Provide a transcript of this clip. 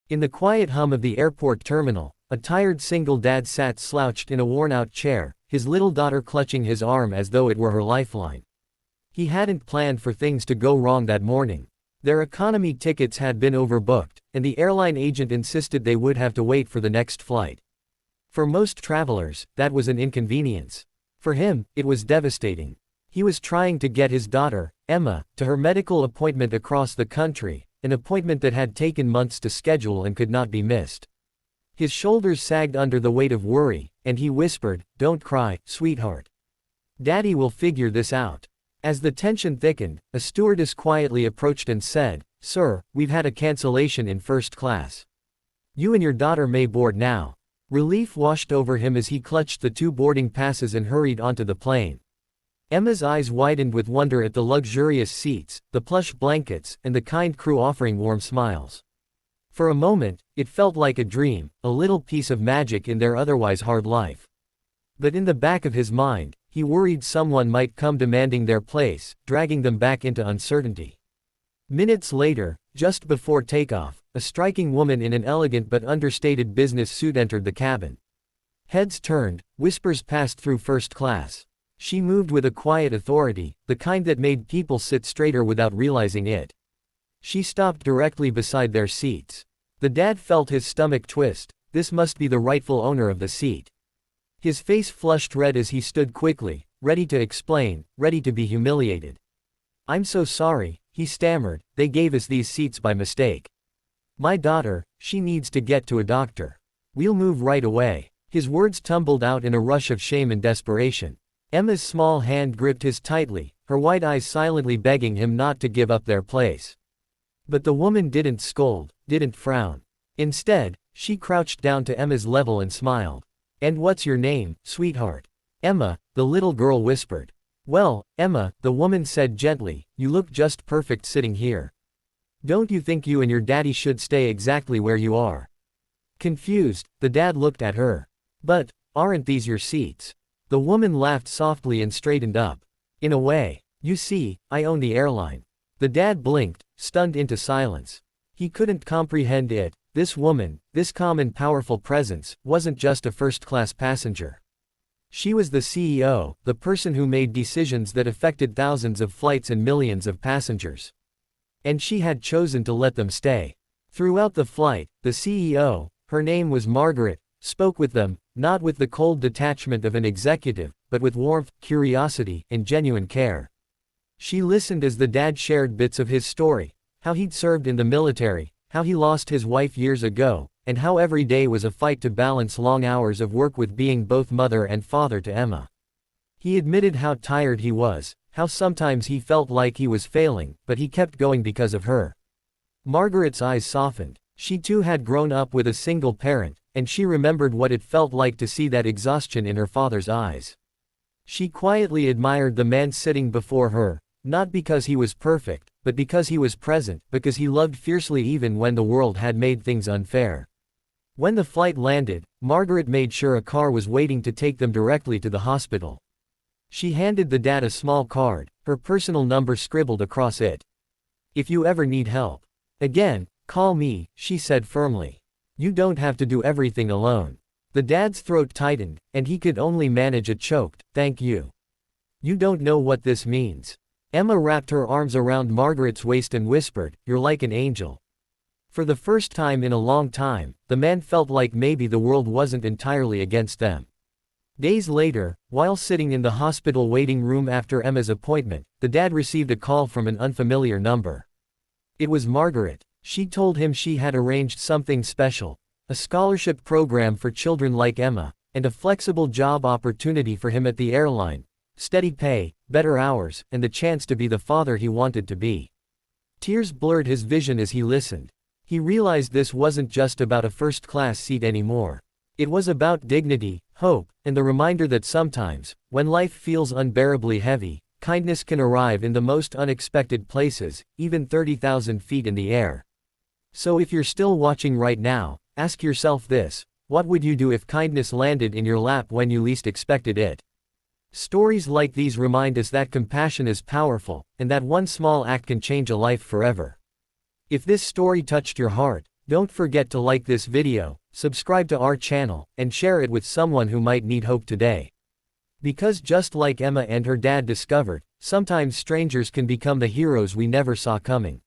In the quiet hum of the airport terminal, a tired single dad sat slouched in a worn-out chair, his little daughter clutching his arm as though it were her lifeline. He hadn't planned for things to go wrong that morning. Their economy tickets had been overbooked, and the airline agent insisted they would have to wait for the next flight. For most travelers, that was an inconvenience. For him, it was devastating. He was trying to get his daughter, Emma, to her medical appointment across the country, an appointment that had taken months to schedule and could not be missed. His shoulders sagged under the weight of worry, and he whispered, "Don't cry, sweetheart. Daddy will figure this out." As the tension thickened, a stewardess quietly approached and said, "Sir, we've had a cancellation in first class. You and your daughter may board now." Relief washed over him as he clutched the 2 boarding passes and hurried onto the plane. Emma's eyes widened with wonder at the luxurious seats, the plush blankets, and the kind crew offering warm smiles. For a moment, it felt like a dream, a little piece of magic in their otherwise hard life. But in the back of his mind, he worried someone might come demanding their place, dragging them back into uncertainty. Minutes later, just before takeoff, a striking woman in an elegant but understated business suit entered the cabin. Heads turned, whispers passed through first class. She moved with a quiet authority, the kind that made people sit straighter without realizing it. She stopped directly beside their seats. The dad felt his stomach twist. This must be the rightful owner of the seat. His face flushed red as he stood quickly, ready to explain, ready to be humiliated. "I'm so sorry," he stammered, "they gave us these seats by mistake. My daughter, she needs to get to a doctor. We'll move right away." His words tumbled out in a rush of shame and desperation. Emma's small hand gripped his tightly, her wide eyes silently begging him not to give up their place. But the woman didn't scold, didn't frown. Instead, she crouched down to Emma's level and smiled. "And what's your name, sweetheart?" "Emma," the little girl whispered. "Well, Emma," the woman said gently, "you look just perfect sitting here. Don't you think you and your daddy should stay exactly where you are?" Confused, the dad looked at her. "But, aren't these your seats?" The woman laughed softly and straightened up. "In a way. You see, I own the airline." The dad blinked, stunned into silence. He couldn't comprehend it. This woman, this calm and powerful presence, wasn't just a first-class passenger. She was the CEO, the person who made decisions that affected thousands of flights and millions of passengers. And she had chosen to let them stay. Throughout the flight, the CEO, her name was Margaret, spoke with them, not with the cold detachment of an executive, but with warmth, curiosity, and genuine care. She listened as the dad shared bits of his story, how he'd served in the military, how he lost his wife years ago, and how every day was a fight to balance long hours of work with being both mother and father to Emma. He admitted how tired he was, how sometimes he felt like he was failing, but he kept going because of her. Margaret's eyes softened. She too had grown up with a single parent, and she remembered what it felt like to see that exhaustion in her father's eyes. She quietly admired the man sitting before her, not because he was perfect, but because he was present, because he loved fiercely even when the world had made things unfair. When the flight landed, Margaret made sure a car was waiting to take them directly to the hospital. She handed the dad a small card, her personal number scribbled across it. "If you ever need help again, call me," she said firmly. "You don't have to do everything alone." The dad's throat tightened, and he could only manage a choked, "Thank you. You don't know what this means." Emma wrapped her arms around Margaret's waist and whispered, "You're like an angel." For the first time in a long time, the man felt like maybe the world wasn't entirely against them. Days later, while sitting in the hospital waiting room after Emma's appointment, the dad received a call from an unfamiliar number. It was Margaret. She told him she had arranged something special, a scholarship program for children like Emma, and a flexible job opportunity for him at the airline. Steady pay, better hours, and the chance to be the father he wanted to be. Tears blurred his vision as he listened. He realized this wasn't just about a first-class seat anymore. It was about dignity, hope, and the reminder that sometimes, when life feels unbearably heavy, kindness can arrive in the most unexpected places, even 30,000 feet in the air. So if you're still watching right now, ask yourself this: what would you do if kindness landed in your lap when you least expected it? Stories like these remind us that compassion is powerful, and that one small act can change a life forever. If this story touched your heart, Don't forget to like this video, subscribe to our channel, and share it with someone who might need hope today. Because just like Emma and her dad discovered, sometimes strangers can become the heroes we never saw coming.